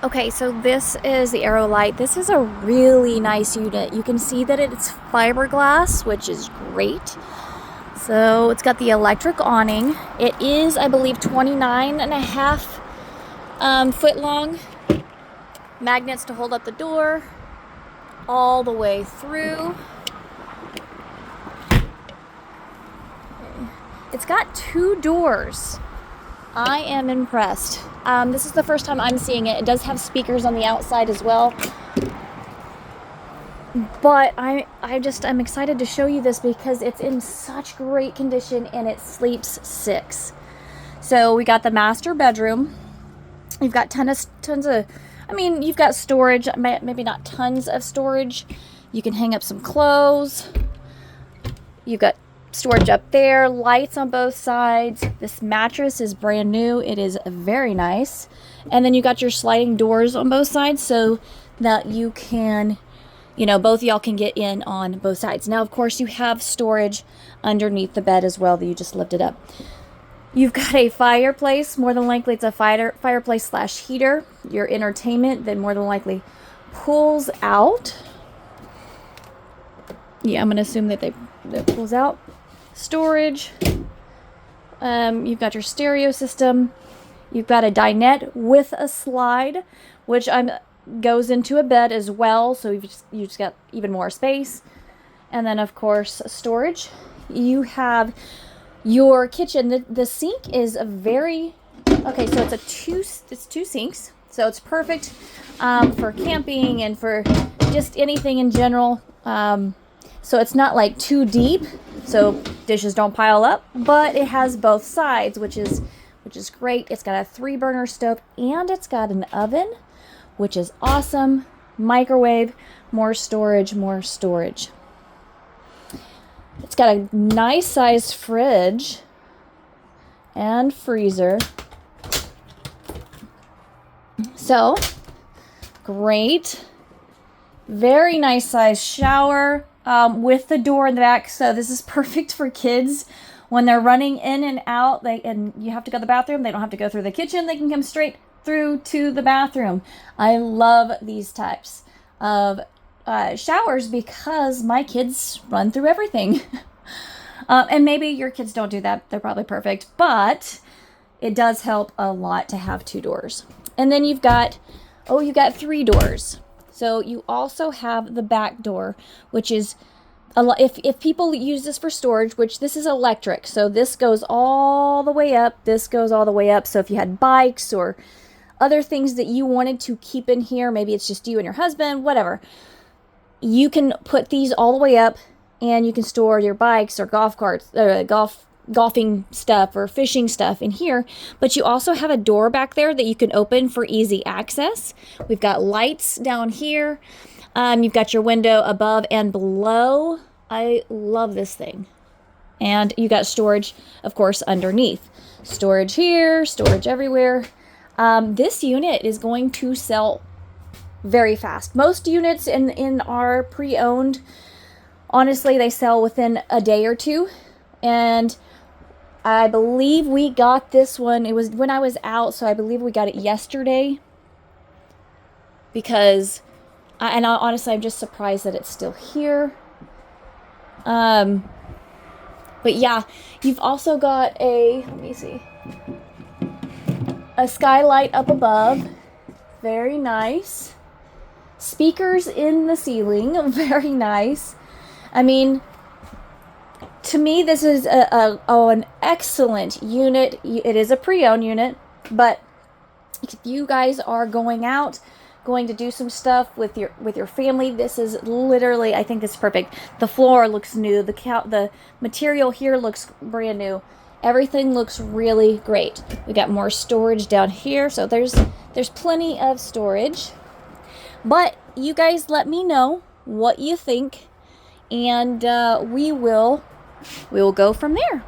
Okay, so this is the Aerolite. This is a really nice unit. You can see that it's fiberglass, which is great. So it's got the electric awning. It is, I believe, 29.5 foot long. Magnets to hold up the door all the way through. It's got 2 doors. I am impressed. This is the first time I'm seeing it. It does have speakers on the outside as well. But I'm excited to show you this because it's in such great condition and it sleeps 6. So we got the master bedroom. You've got tons of, you've got storage, maybe not tons of storage. You can hang up some clothes. You've got storage up there, lights on both sides. This mattress is brand new. It is very nice. And then you got your sliding doors on both sides so that you can, both of y'all can get in on both sides. Now, of course, you have storage underneath the bed as well that you just lifted up. You've got a fireplace. More than likely it's a fireplace / heater. Your entertainment then more than likely pulls out. Yeah, I'm going to assume that that pulls out. Storage. You've got your stereo system. You've got a dinette with a slide, which goes into a bed as well, so you just got even more space. And then, of course, storage. You have your kitchen. The sink is okay, so it's 2 sinks, so it's perfect for camping and for just anything in general. So it's not like too deep, so dishes don't pile up, but it has both sides, which is great. It's got a 3-burner stove and it's got an oven, which is awesome. Microwave, more storage. It's got a nice sized fridge and freezer. So, great. Very nice sized shower. With the door in the back, so this is perfect for kids when they're running in and out. And you have to go to the bathroom. They don't have to go through the kitchen. They can come straight through to the bathroom. I love these types of showers because my kids run through everything. And maybe your kids don't do that. They're probably perfect, but it does help a lot to have 2 doors. And then you've got 3 doors. So you also have the back door, which is if people use this for storage, which this is electric, so this goes all the way up, this goes all the way up. So if you had bikes or other things that you wanted to keep in here, maybe it's just you and your husband, whatever, you can put these all the way up and you can store your bikes or golf carts, golfing stuff or fishing stuff in here. But you also have a door back there that you can open for easy access. We've got lights down here. You've got your window above and below. I love this thing. And you got storage, of course, underneath. Storage here, storage everywhere. This unit is going to sell very fast. Most units in our pre-owned, honestly, they sell within a day or 2. And I believe we got this one. It was when I was out, so I believe we got it yesterday. Because, honestly, I'm just surprised that it's still here. But yeah, you've also got let me see, a skylight up above. Very nice. Speakers in the ceiling. Very nice. To me, this is an excellent unit. It is a pre-owned unit, but if you guys are going to do some stuff with your family, this is literally, I think this is perfect. The floor looks new. The material here looks brand new. Everything looks really great. We got more storage down here, so there's plenty of storage. But you guys let me know what you think, and we will go from there.